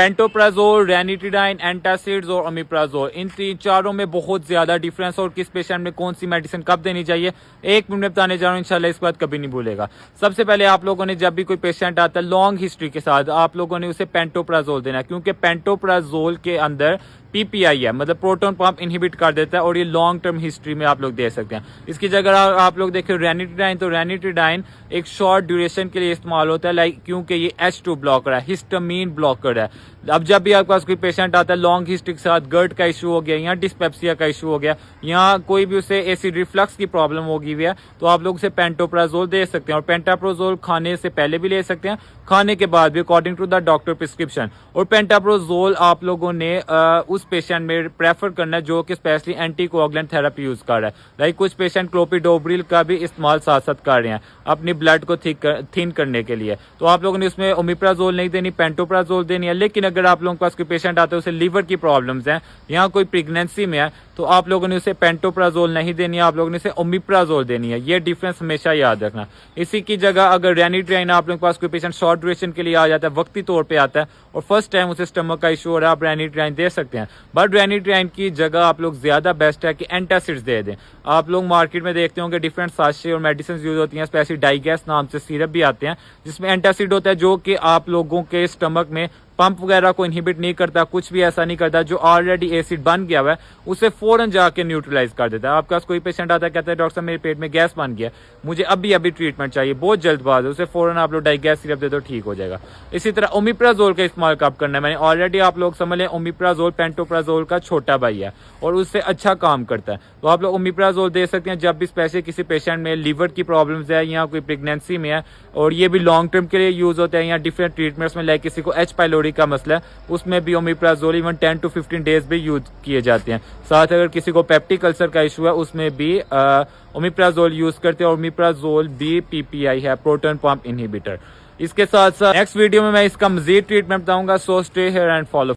Pantoprazole, रेनिटिडाइन, antacids और omeprazole, इन तीन चारों में बहुत ज्यादा डिफरेंस और किस पेशेंट में कौन सी मेडिसिन कब देनी चाहिए 1 मिनट में बताने जा रहा हूँ। इंशाल्लाह इस बात कभी नहीं भूलेगा। सबसे पहले आप लोगों ने जब भी कोई पेशेंट आता है लॉन्ग हिस्ट्री के साथ, आप लोगों ने उसे पेंटोप्राजोल देना है, क्योंकि पेंटोप्राजोल के अंदर पीपीआई है, मतलब प्रोटॉन पंप इनहिबिट कर देता है और ये लॉन्ग टर्म हिस्ट्री में आप लोग दे सकते हैं। इसकी जगह आप लोग देखें रेनिटिडाइन, तो रेनिटिडाइन एक शॉर्ट ड्यूरेशन के लिए इस्तेमाल होता है, लाइक क्योंकि ये H2 ब्लॉकर है, हिस्टामीन ब्लॉकर है। अब जब भी आपके पास कोई पेशेंट आता है लॉन्ग हिस्ट्री के साथ, गर्ट का इशू हो गया या डिस्पेप्सिया का इशू हो गया या कोई भी उसे एसिड रिफ्लक्स की प्रॉब्लम होगी हुई है, तो आप लोग उसे पेंटोप्राजोल दे सकते हैं। और पेंटाप्रोजोल खाने से पहले भी ले सकते हैं, खाने के बाद भी according to the doctor prescription. और पेंटाप्रोजोल आप लोगों ने उस पेशेंट में प्रेफर करना है जो कि स्पेशली एंटीकोआगुलेंट थेरेपी यूज कर रहा है। लाइक कुछ पेशेंट क्लोपिडोग्रिल का भी इस्तेमाल साथ साथ कर रहे हैं अपनी ब्लड को थिन करने के लिए, तो आप लोगों ने उसमें ओमिप्राजोल नहीं देनी, पेंटोप्राजोल देनी है। लेकिन अगर आप लोगों के पास कोई पेशेंट आता है उसे लीवर की प्रॉब्लम्स हैं या कोई प्रेगनेंसी में है, तो आप लोगों ने उसे पेंटोप्राजोल नहीं देनी है, आप लोगों ने उसे ओमिप्राजोल देनी है। ये डिफरेंस हमेशा याद रखना। इसी की जगह अगर रेनिट्राइन आप लोगों के पास कोई पेशेंट शॉर्ट ड्यूरेशन के लिए आ जाता है, वक्ती तौर पे आता है और फर्स्ट टाइम उसे स्टमक का इशू हो रहा है, आप रेनिट्राइन दे सकते हैं। बट रेनिट्राइन की जगह आप लोग ज्यादा बेस्ट है कि एंटासिड्स दे दें। आप लोग मार्केट में देखते होंगे डिफरेंट साशे और मेडिसिन यूज होती हैं, स्पेशली डाइगैस नाम से सिरप भी आते हैं जिसमें एंटासिड होता है, जो कि आप लोगों के स्टमक में पंप वगैरह को इनहिबिट नहीं करता, कुछ भी ऐसा नहीं करता। जो ऑलरेडी एसिड बन गया हुआ है उसे फौरन जाके न्यूट्रलाइज कर देता है। आपके पास कोई पेशेंट आता है कहता है डॉक्टर साहब मेरे पेट में गैस बन गया, मुझे अभी ट्रीटमेंट चाहिए, बहुत जल्दबाज है, उसे फौरन आप लोग डाइगैस सिरप दे दो, ठीक हो जाएगा। इसी तरह ओमिप्राजोल का इस्तेमाल कब करना है, मैंने ऑलरेडी आप लोग समझ लें ओमिप्राजोल पेंटोप्राजोल का छोटा भाई है और उससे अच्छा काम करता है। तो आप लोग ओमिप्राजोल दे सकते हैं जब भी स्पेशली किसी पेशेंट में लीवर की प्रॉब्लम्स है या कोई प्रेगनेंसी में है, और ये भी लॉन्ग टर्म के लिए यूज होते हैं या डिफरेंट ट्रीटमेंट्स में, लाइक किसी को H पाइलोरी का मसला है उसमें भी ओमिप्राजोल इवन 10 to 15 डेज भी यूज किए जाते हैं। साथ अगर किसी को पेप्टिक अल्सर का इशू है उसमें भी ओमिप्राजोल यूज करते हैं। ओमिप्राजोल भी पीपीआई है, प्रोटॉन पंप इनहिबिटर। इसके साथ साथ नेक्स्ट वीडियो में मैं इसका मजीद ट्रीटमेंट बताऊंगा। So stay here and follow.